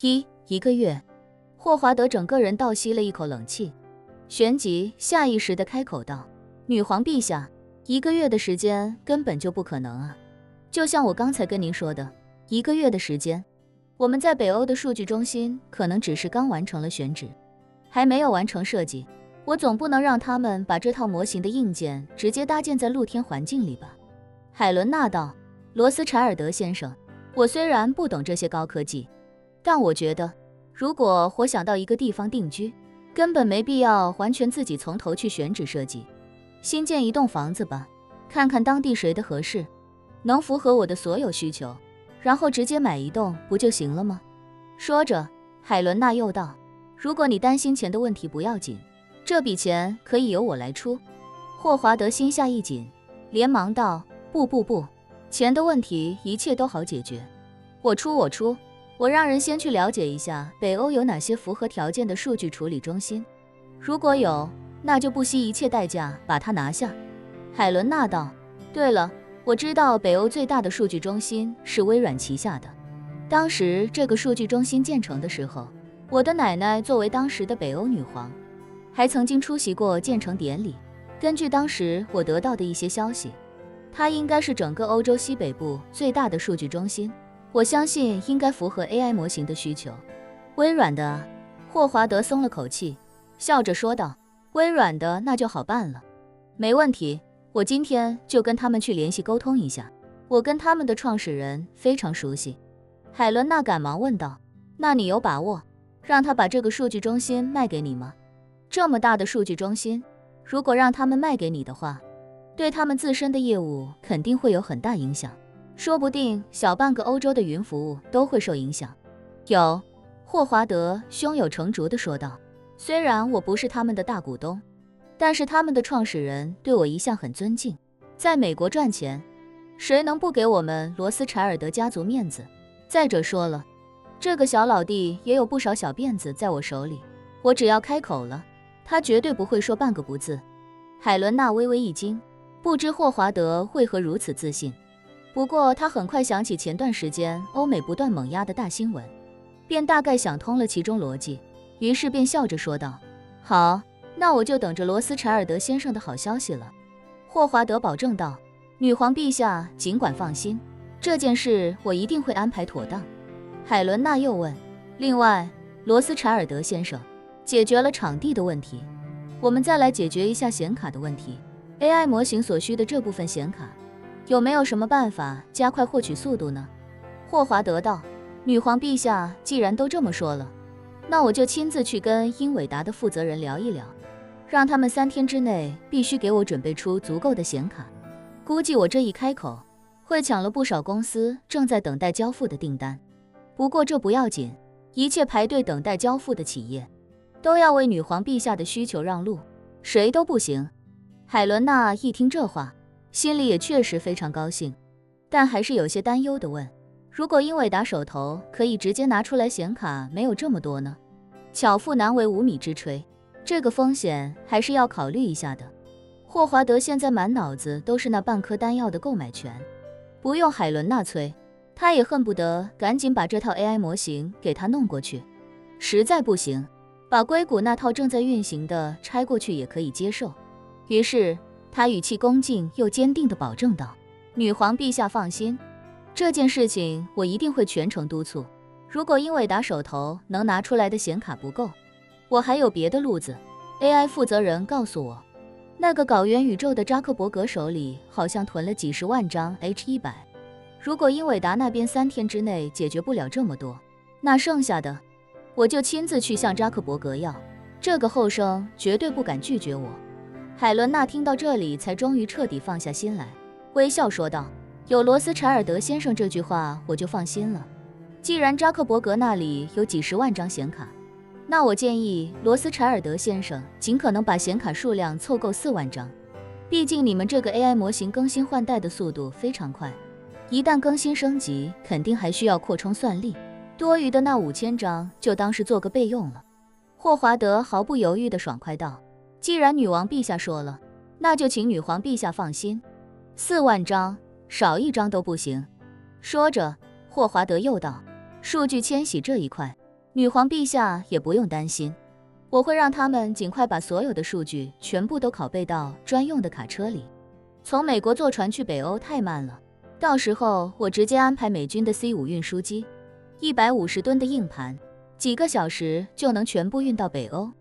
一个月。霍华德整个人倒吸了一口冷气，旋即下意识地开口道：女皇陛下，1个月的时间根本就不可能啊！就像我刚才跟您说的，1个月的时间，我们在北欧的数据中心可能只是刚完成了选址，还没有完成设计。我总不能让他们把这套模型的硬件直接搭建在露天环境里吧？海伦娜道：罗斯柴尔德先生，我虽然不懂这些高科技，但我觉得如果我想到一个地方定居，根本没必要完全自己从头去选址设计，新建一栋房子吧，看看当地谁的合适，能符合我的所有需求，然后直接买一栋不就行了吗？说着，海伦娜又道：如果你担心钱的问题不要紧，这笔钱可以由我来出。霍华德心下一紧，连忙道：不，钱的问题一切都好解决，我出。我让人先去了解一下北欧有哪些符合条件的数据处理中心，如果有，那就不惜一切代价把它拿下。海伦娜道：对了，我知道北欧最大的数据中心是微软旗下的，当时这个数据中心建成的时候，我的奶奶作为当时的北欧女皇，还曾经出席过建成典礼。根据当时我得到的一些消息，它应该是整个欧洲西北部最大的数据中心，我相信应该符合 AI 模型的需求。微软的啊？霍华德松了口气，笑着说道：微软的那就好办了，没问题，我今天就跟他们去联系沟通一下，我跟他们的创始人非常熟悉。海伦娜赶忙问道：那你有把握让他把这个数据中心卖给你吗？这么大的数据中心，如果让他们卖给你的话，对他们自身的业务肯定会有很大影响，说不定小半个欧洲的云服务都会受影响。有，霍华德胸有成竹地说道，虽然我不是他们的大股东，但是他们的创始人对我一向很尊敬，在美国赚钱，谁能不给我们罗斯柴尔德家族面子？再者说了，这个小老弟也有不少小辫子在我手里，我只要开口了，他绝对不会说半个不字。海伦娜微微一惊，不知霍华德为何如此自信。不过他很快想起前段时间欧美不断猛压的大新闻，便大概想通了其中逻辑，于是便笑着说道：好，那我就等着罗斯柴尔德先生的好消息了。霍华德保证道：女皇陛下尽管放心，这件事我一定会安排妥当。海伦娜又问：另外，罗斯柴尔德先生，解决了场地的问题，我们再来解决一下显卡的问题。AI 模型所需的这部分显卡，有没有什么办法加快获取速度呢？霍华德道：女皇陛下既然都这么说了，那我就亲自去跟英伟达的负责人聊一聊，让他们3天之内必须给我准备出足够的显卡。估计我这一开口，会抢了不少公司正在等待交付的订单。不过这不要紧，一切排队等待交付的企业，都要为女皇陛下的需求让路，谁都不行。海伦娜一听这话，心里也确实非常高兴，但还是有些担忧地问：如果英伟达手头可以直接拿出来显卡没有这么多呢？巧妇难为无米之炊，这个风险还是要考虑一下的。霍华德现在满脑子都是那半颗丹药的购买权，不用海伦娜催，他也恨不得赶紧把这套 AI 模型给他弄过去。实在不行，把硅谷那套正在运行的拆过去也可以接受。于是他语气恭敬又坚定地保证道：女皇陛下放心，这件事情我一定会全程督促。如果英伟达手头能拿出来的显卡不够，我还有别的路子。AI 负责人告诉我，那个搞元宇宙的扎克伯格手里好像囤了几十万张 H100， 如果英伟达那边3天之内解决不了这么多，那剩下的我就亲自去向扎克伯格要，这个后生绝对不敢拒绝我。海伦娜听到这里才终于彻底放下心来，微笑说道：有罗斯柴尔德先生这句话我就放心了。既然扎克伯格那里有几十万张显卡，那我建议罗斯柴尔德先生尽可能把显卡数量凑够4万张，毕竟你们这个 AI 模型更新换代的速度非常快，一旦更新升级肯定还需要扩充算力，多余的那5000张就当是做个备用了。霍华德毫不犹豫地爽快道：既然女王陛下说了，那就请女皇陛下放心，4万张，少1张都不行。说着，霍华德又道：数据迁徙这一块，女皇陛下也不用担心，我会让他们尽快把所有的数据全部都拷贝到专用的卡车里。从美国坐船去北欧太慢了，到时候我直接安排美军的 C5 运输机，150吨的硬盘，几个小时就能全部运到北欧。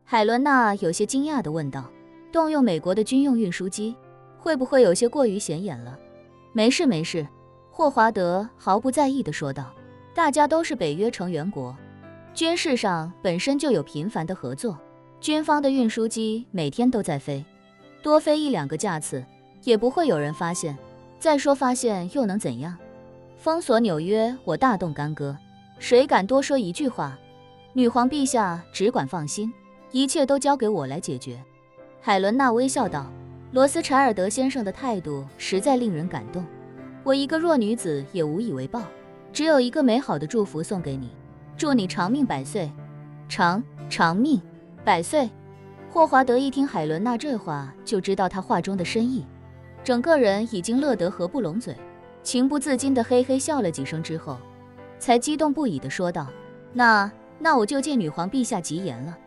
海伦娜有些惊讶地问道，动用美国的军用运输机，会不会有些过于显眼了？没事没事，霍华德毫不在意地说道，大家都是北约成员国，军事上本身就有频繁的合作，军方的运输机每天都在飞，多飞1-2个架次也不会有人发现。再说发现又能怎样？封锁纽约，我大动干戈，谁敢多说一句话？女皇陛下只管放心，一切都交给我来解决。海伦娜微笑道，罗斯柴尔德先生的态度实在令人感动，我一个弱女子也无以为报，只有一个美好的祝福送给你，祝你长命百岁。长命百岁。霍华德一听海伦娜这话，就知道她话中的深意，整个人已经乐得合不拢嘴，情不自禁地嘿嘿笑了几声之后，才激动不已地说道，那我就借女皇陛下吉言了，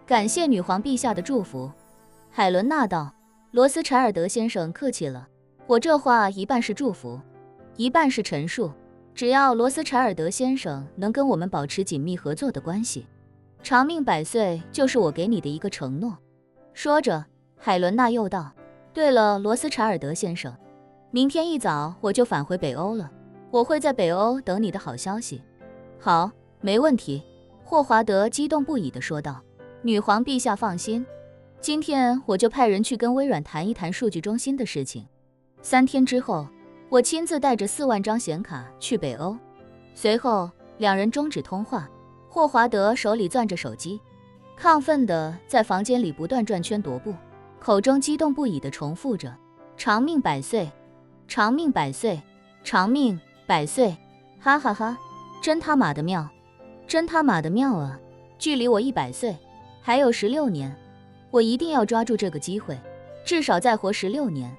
感谢女皇陛下的祝福。海伦娜道，罗斯柴尔德先生客气了，我这话一半是祝福，一半是陈述，只要罗斯柴尔德先生能跟我们保持紧密合作的关系，长命百岁就是我给你的一个承诺。说着，海伦娜又道，对了，罗斯柴尔德先生，明天一早我就返回北欧了，我会在北欧等你的好消息。好，没问题。霍华德激动不已地说道，女皇陛下放心，今天我就派人去跟微软谈一谈数据中心的事情，3天之后，我亲自带着4万张显卡去北欧。随后两人终止通话，霍华德手里攥着手机，亢奋地在房间里不断转圈踱步，口中激动不已地重复着，长命百岁，长命百岁，长命百岁，哈哈哈，真他妈的妙，真他妈的妙啊，距离我100岁还有16年，我一定要抓住这个机会，至少再活16年。